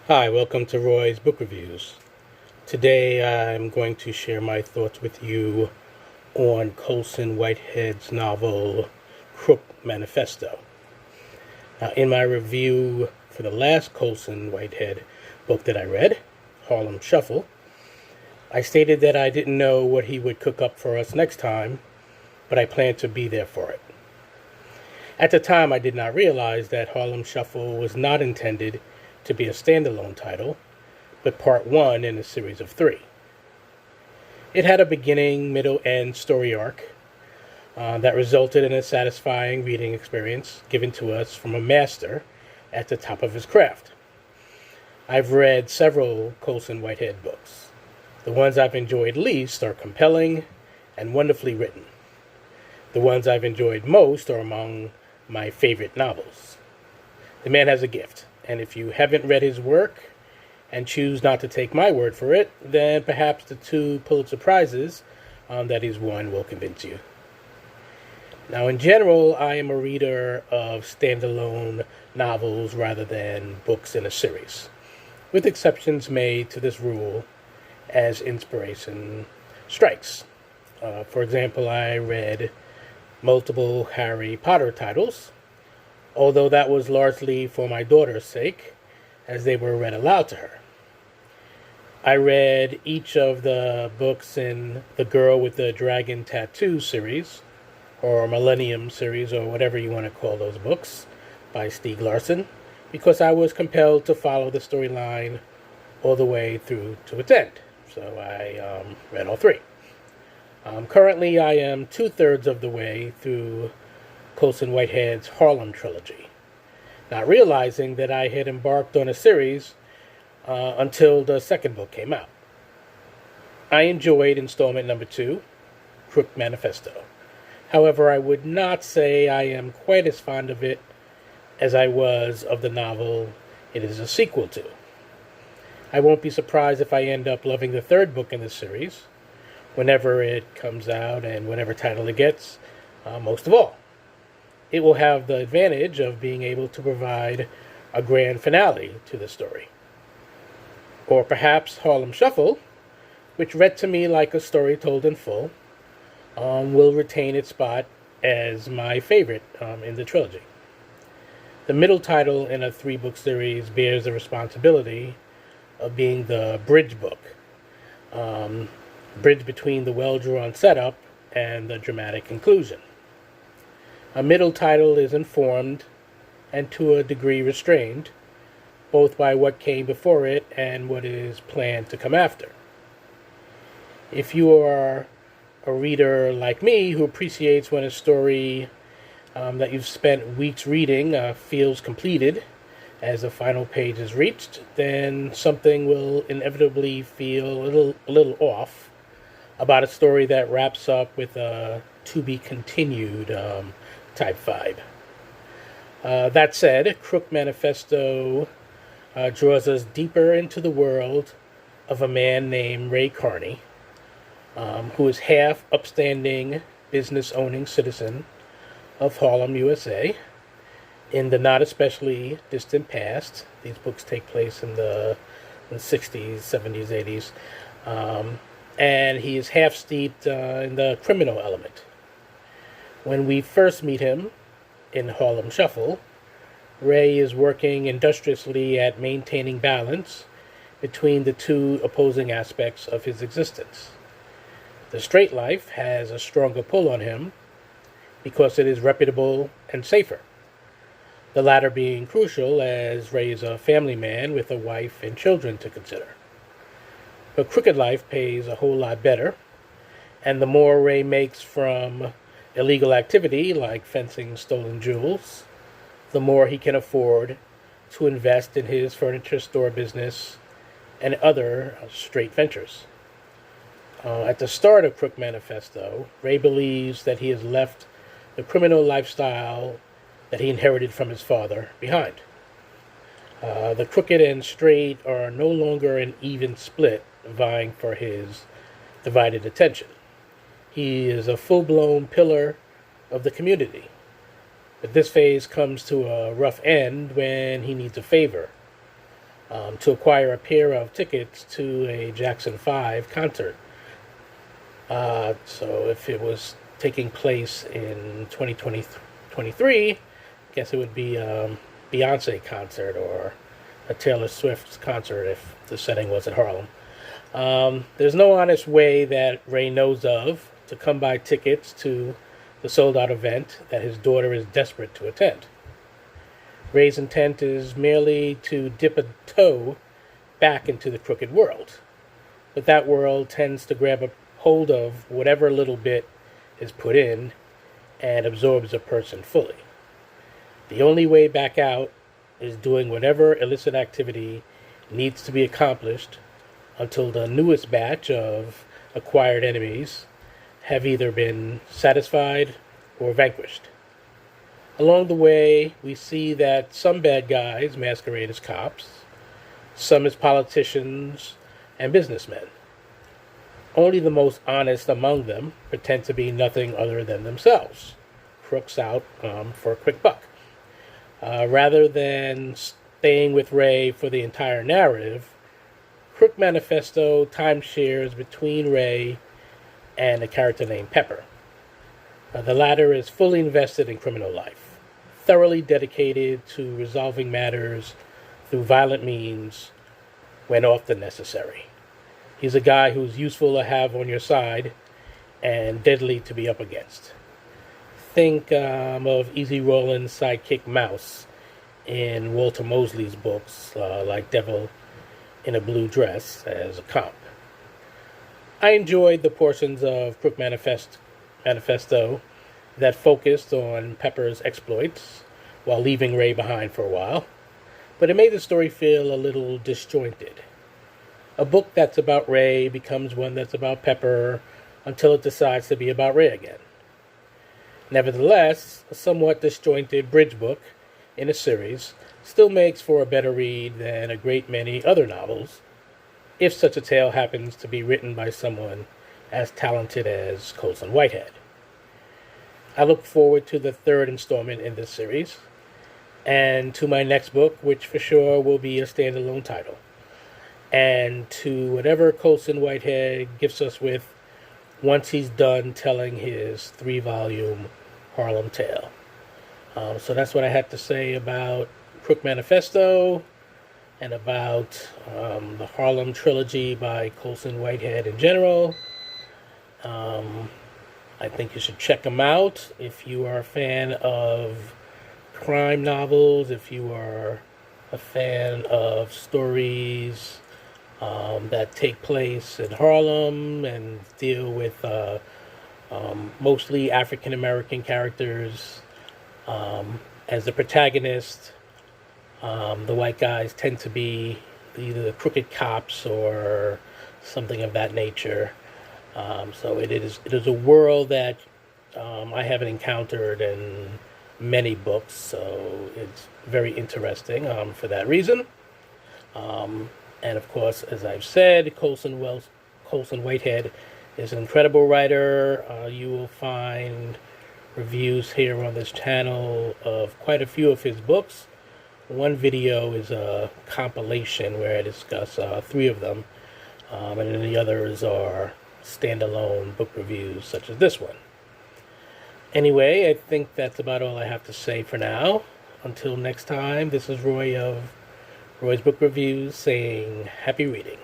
Hi, welcome to Roy's Book Reviews. Today I'm going to share my thoughts with you on Colson Whitehead's novel Crook Manifesto. Now, in my review for the last Colson Whitehead book that I read, Harlem Shuffle, I stated that I didn't know what he would cook up for us next time, but I planned to be there for it. At the time, I did not realize that Harlem Shuffle was not intended to be a standalone title, but part one in a series of three. It had a beginning, middle, and story arc that resulted in a satisfying reading experience given to us from a master at the top of his craft. I've read several Colson Whitehead books. The ones I've enjoyed least are compelling and wonderfully written. The ones I've enjoyed most are among my favorite novels. The man has a gift, and if you haven't read his work and choose not to take my word for it, then perhaps the two Pulitzer Prizes that he's won will convince you. Now, in general, I am a reader of standalone novels rather than books in a series, with exceptions made to this rule as inspiration strikes. For example, I read multiple Harry Potter titles, although that was largely for my daughter's sake, as they were read aloud to her. I read each of the books in the Girl with the Dragon Tattoo series, or Millennium series, or whatever you want to call those books, by Stieg Larsson, because I was compelled to follow the storyline all the way through to its end. So I read all three. Currently, I am 2/3 of the way through Colson Whitehead's Harlem trilogy, not realizing that I had embarked on a series until the second book came out. I enjoyed installment number 2, Crook Manifesto. However, I would not say I am quite as fond of it as I was of the novel it is a sequel to. I won't be surprised if I end up loving the third book in the series, whenever it comes out and whatever title it gets, most of all. It will have the advantage of being able to provide a grand finale to the story. Or perhaps Harlem Shuffle, which read to me like a story told in full, will retain its spot as my favorite in the trilogy. The middle title in a 3-book series bears the responsibility of being the bridge book, bridge between the well-drawn setup and the dramatic conclusion. A middle title is informed and to a degree restrained, both by what came before it and what is planned to come after. If you are a reader like me who appreciates when a story that you've spent weeks reading feels completed as the final page is reached, then something will inevitably feel a little off about a story that wraps up with a to-be-continued type vibe. That said, Crook Manifesto draws us deeper into the world of a man named Ray Carney, who is half upstanding, business-owning citizen of Harlem, USA, in the not especially distant past. These books take place in the 60s, 70s, 80s. And he is half steeped in the criminal element. When we first meet him in Harlem Shuffle, Ray is working industriously at maintaining balance between the two opposing aspects of his existence. The straight life has a stronger pull on him because it is reputable and safer, the latter being crucial as Ray is a family man with a wife and children to consider. But crooked life pays a whole lot better, and the more Ray makes from illegal activity like fencing stolen jewels, the more he can afford to invest in his furniture store business and other straight ventures. At the start of Crook Manifesto, Ray believes that he has left the criminal lifestyle that he inherited from his father behind. The crooked and straight are no longer an even split vying for his divided attention. He is a full-blown pillar of the community. But this phase comes to a rough end when he needs a favor. to acquire a pair of tickets to a Jackson 5 concert. So if it was taking place in 2023, I guess it would be a Beyonce concert or a Taylor Swift concert if the setting was at Harlem. There's no honest way that Ray knows of to come by tickets to the sold-out event that his daughter is desperate to attend. Ray's intent is merely to dip a toe back into the crooked world, but that world tends to grab a hold of whatever little bit is put in and absorbs a person fully. The only way back out is doing whatever illicit activity needs to be accomplished until the newest batch of acquired enemies have either been satisfied or vanquished. Along the way, we see that some bad guys masquerade as cops, some as politicians and businessmen. Only the most honest among them pretend to be nothing other than themselves, crooks out for a quick buck. Rather than staying with Ray for the entire narrative, Crook Manifesto timeshares between Ray and a character named Pepper. The latter is fully invested in criminal life, thoroughly dedicated to resolving matters through violent means when often necessary. He's a guy who's useful to have on your side and deadly to be up against. Think of Easy Rollin's sidekick Mouse in Walter Mosley's books like Devil in a Blue Dress as a comp. I enjoyed the portions of Crook Manifesto that focused on Pepper's exploits while leaving Ray behind for a while, but it made the story feel a little disjointed. A book that's about Ray becomes one that's about Pepper until it decides to be about Ray again. Nevertheless, a somewhat disjointed bridge book in a series still makes for a better read than a great many other novels, if such a tale happens to be written by someone as talented as Colson Whitehead. I look forward to the third installment in this series, and to my next book, which for sure will be a standalone title, and to whatever Colson Whitehead gifts us with once he's done telling his 3-volume Harlem tale. So that's what I had to say about Crook Manifesto and about the Harlem trilogy by Colson Whitehead in general. I think you should check them out if you are a fan of crime novels, if you are a fan of stories that take place in Harlem and deal with mostly African American characters as the protagonist. The white guys tend to be either the crooked cops or something of that nature. So it is a world that I haven't encountered in many books, so it's very interesting for that reason. And of course, as I've said, Colson Whitehead is an incredible writer. You will find reviews here on this channel of quite a few of his books. One video is a compilation where I discuss 3 of them, and then the others are standalone book reviews such as this one. Anyway, I think that's about all I have to say for now. Until next time, this is Roy of Roy's Book Reviews saying happy reading.